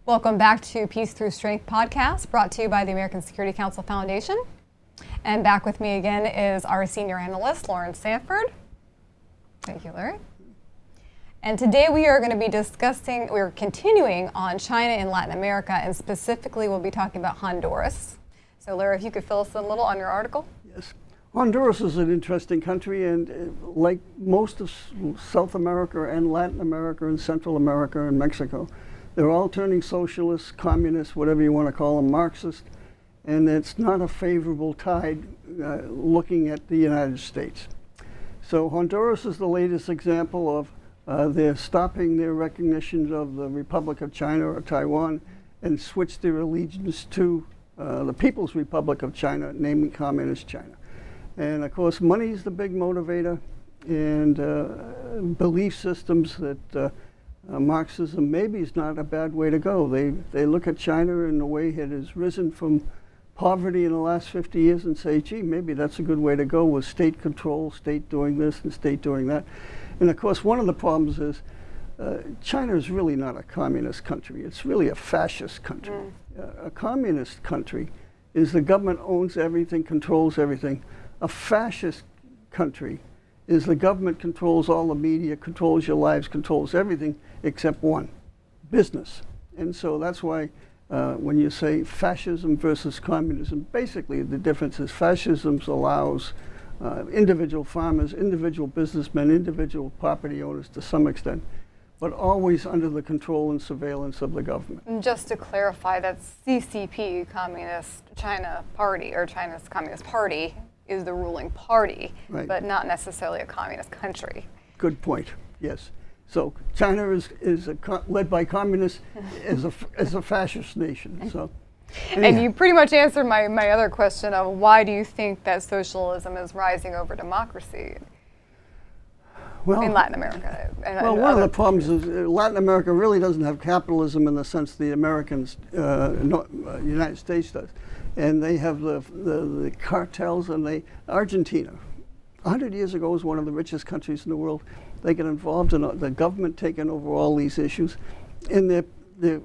Welcome back to Peace Through Strength podcast, brought to you by the American Security Council Foundation. And back with me again is our senior analyst, Laurence Sanford. Thank you, Larry. And today we are going to be we're continuing on China and Latin America, and specifically we'll be talking about Honduras. So Larry, if you could fill us in a little on your article. Yes. Honduras is an interesting country, and like most of South America and Latin America and Central America and Mexico, they're all turning socialist, communist, whatever you want to call them, Marxist, and it's not a favorable tide looking at the United States. So Honduras is the latest example of they're stopping their recognition of the Republic of China or Taiwan and switch their allegiance to the People's Republic of China, namely Communist China. And of course, money is the big motivator, and belief systems that Marxism maybe is not a bad way to go. They look at China and the way it has risen from poverty in the last 50 years and say, gee, maybe that's a good way to go with state control, state doing this and state doing that. And of course, one of the problems is China is really not a communist country. It's really a fascist country. A communist country is the government owns everything, controls everything. A fascist country is the government controls all the media, controls your lives, controls everything except one, business. And so that's why when you say fascism versus communism, basically the difference is fascism allows individual farmers, individual businessmen, individual property owners to some extent, but always under the control and surveillance of the government. And just to clarify, that's CCP, Communist China Party, or China's Communist Party, is the ruling party, right, but not necessarily a communist country. Good point, yes. So China is led by communists as a fascist nation. So, and you pretty much answered my other question of why do you think that socialism is rising over democracy in Latin America? Well, one of the problems is Latin America really doesn't have capitalism in the sense the Americans, United States does. And they have the cartels, and Argentina, 100 years ago, was one of the richest countries in the world. They get involved in the government taking over all these issues, and their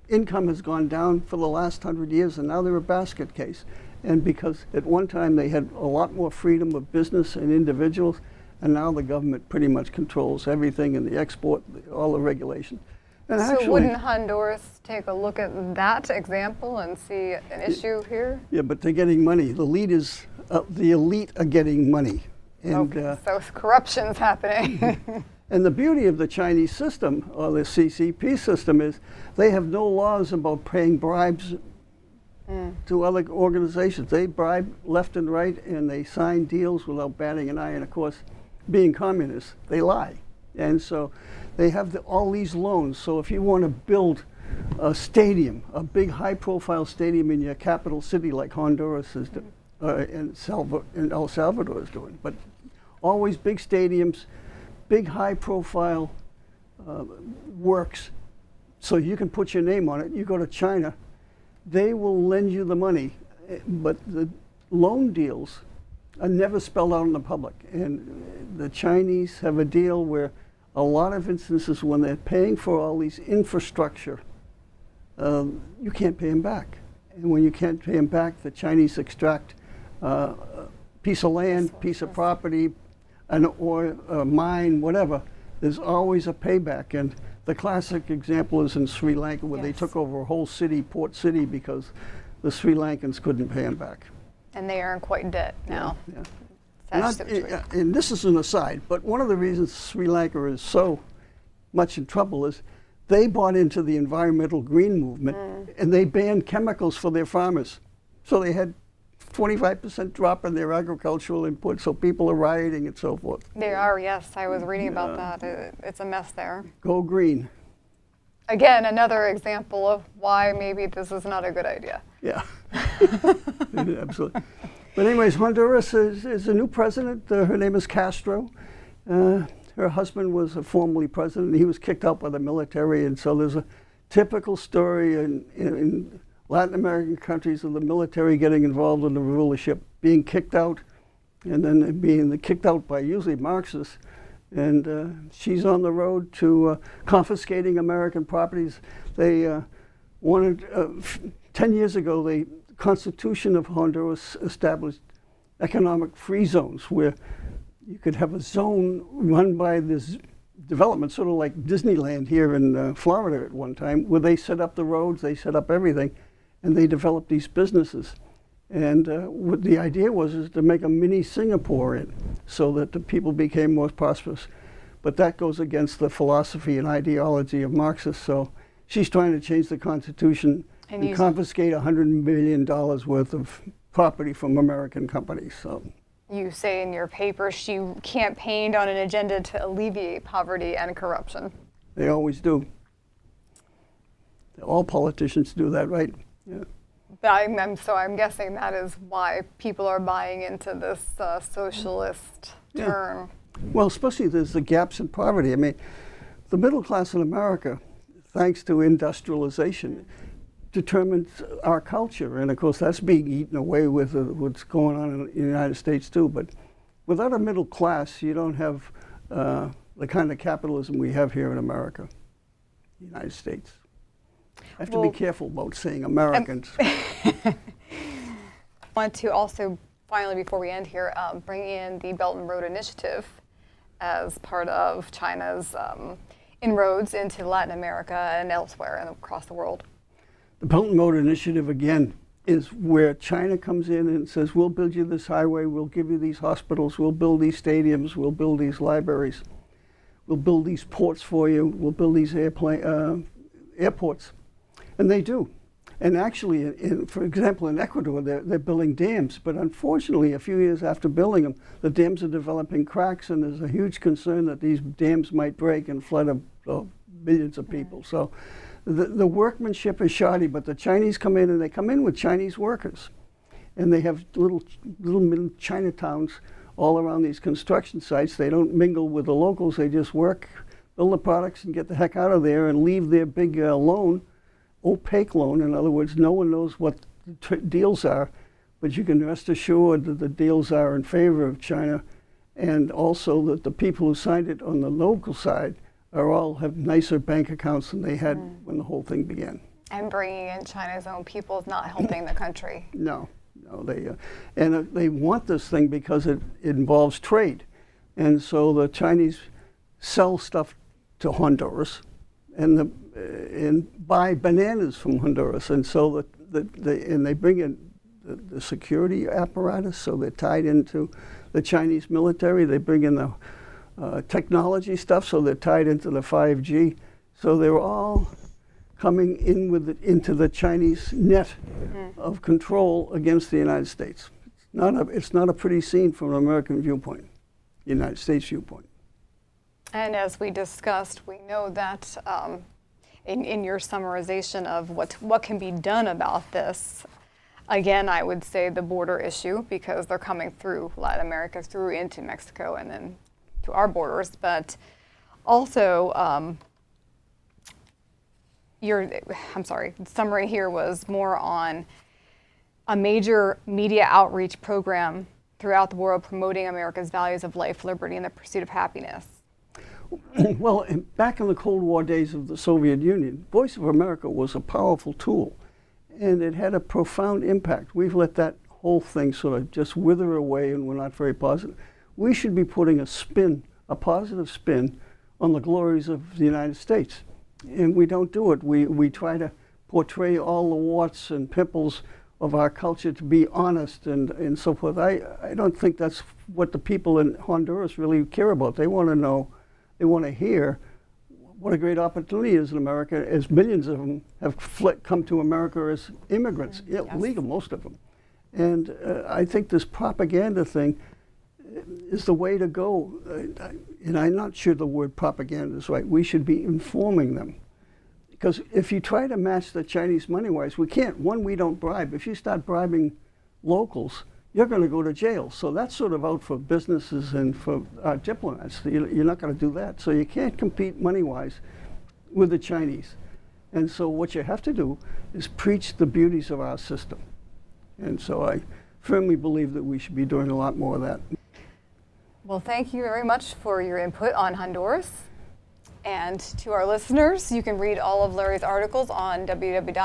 income has gone down for the last 100 years, and now they're a basket case. And because at one time they had a lot more freedom of business and individuals, and now the government pretty much controls everything in the export, all the regulations. And so actually, wouldn't Honduras take a look at that example and see an issue here? Yeah, but they're getting money. The elite are getting money. And, so corruption's happening. And the beauty of the Chinese system, or the CCP system, is they have no laws about paying bribes to other organizations. They bribe left and right, and they sign deals without batting an eye. And of course, being communists, they lie. And so they have all these loans. So if you want to build a stadium, a big high-profile stadium in your capital city like Honduras is and El Salvador is doing, but always big stadiums, big high-profile works, so you can put your name on it. You go to China, they will lend you the money, but the loan deals are never spelled out in the public. And the Chinese have a deal where a lot of instances when they're paying for all these infrastructure, you can't pay them back. And when you can't pay them back, the Chinese extract a piece of land, piece of property, or a mine, whatever. There's always a payback. And the classic example is in Sri Lanka, where they took over a whole city, port city, because the Sri Lankans couldn't pay them back. And they are in quite debt now. Yeah. And this is an aside, but one of the reasons Sri Lanka is so much in trouble is they bought into the environmental green movement, and they banned chemicals for their farmers. So they had 25% drop in their agricultural input, so people are rioting and so forth. They are, yes. I was reading about that. It's a mess there. Go green. Again, another example of why maybe this is not a good idea. Yeah, absolutely. But anyways, Honduras is a new president. Her name is Castro. Her husband was formerly president. He was kicked out by the military, and so there's a typical story in Latin American countries of the military getting involved in the rulership, being kicked out, and then being kicked out by usually Marxists. And she's on the road to confiscating American properties. They wanted, 10 years ago, the Constitution of Honduras established economic free zones where you could have a zone run by this development, sort of like Disneyland here in Florida at one time, where they set up the roads, they set up everything, and they developed these businesses. And what the idea was is to make a mini Singapore in, so that the people became more prosperous. But that goes against the philosophy and ideology of Marxists. So she's trying to change the Constitution and confiscate $100 million worth of property from American companies. So you say in your paper she campaigned on an agenda to alleviate poverty and corruption. They always do. All politicians do that, right? Yeah. So I'm guessing that is why people are buying into this socialist term. Well, especially there's the gaps in poverty. I mean, the middle class in America, thanks to industrialization, determines our culture. And of course, that's being eaten away with what's going on in the United States too. But without a middle class, you don't have the kind of capitalism we have here in America, the United States. I have to be careful about saying Americans. I want to also, finally, before we end here, bring in the Belt and Road Initiative as part of China's inroads into Latin America and elsewhere and across the world. The Belt and Road Initiative, again, is where China comes in and says, we'll build you this highway, we'll give you these hospitals, we'll build these stadiums, we'll build these libraries, we'll build these ports for you, we'll build these airports. And they do. And actually, for example, in Ecuador, they're building dams. But unfortunately, a few years after building them, the dams are developing cracks, and there's a huge concern that these dams might break and flood millions of people. So the workmanship is shoddy, but the Chinese come in, and they come in with Chinese workers. And they have little Chinatowns all around these construction sites. They don't mingle with the locals. They just work, build the products, and get the heck out of there and leave their big loan, opaque loan. In other words, no one knows what the deals are, but you can rest assured that the deals are in favor of China, and also that the people who signed it on the local side have nicer bank accounts than they had when the whole thing began. And bringing in China's own people is not helping the country. No, they want this thing because it involves trade, and so the Chinese sell stuff to Honduras, and buy bananas from Honduras, and so they bring in the security apparatus, so they're tied into the Chinese military. They bring in the technology stuff, so they're tied into the 5G. So they're all coming in into the Chinese net of control against the United States. It's not a pretty scene from an American viewpoint, United States viewpoint. And as we discussed, we know that in your summarization of what can be done about this, again, I would say the border issue, because they're coming through Latin America, through into Mexico, and then to our borders. But also, the summary here was more on a major media outreach program throughout the world promoting America's values of life, liberty, and the pursuit of happiness. Well, back in the Cold War days of the Soviet Union, Voice of America was a powerful tool, and it had a profound impact. We've let that whole thing sort of just wither away, and we're not very positive. We should be putting a positive spin, on the glories of the United States, and we don't do it. We try to portray all the warts and pimples of our culture to be honest and so forth. I don't think that's what the people in Honduras really care about. They want to know. They want to hear what a great opportunity is in America, as millions of them have come to America as immigrants, illegal, most of them. And I think this propaganda thing is the way to go. And I'm not sure the word propaganda is right. We should be informing them. Because if you try to match the Chinese money-wise, we can't. One, we don't bribe. If you start bribing locals, you're going to go to jail. So that's sort of out for businesses and for diplomats. You're not going to do that. So you can't compete money-wise with the Chinese. And so what you have to do is preach the beauties of our system. And so I firmly believe that we should be doing a lot more of that. Well, thank you very much for your input on Honduras. And to our listeners, you can read all of Larry's articles on www.ascf.us.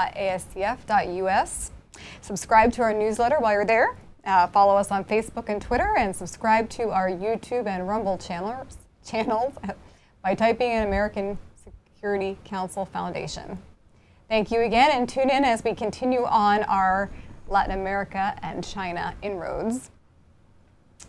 Subscribe to our newsletter while you're there. Follow us on Facebook and Twitter, and subscribe to our YouTube and Rumble channels by typing in American Security Council Foundation. Thank you again, and tune in as we continue on our Latin America and China inroads.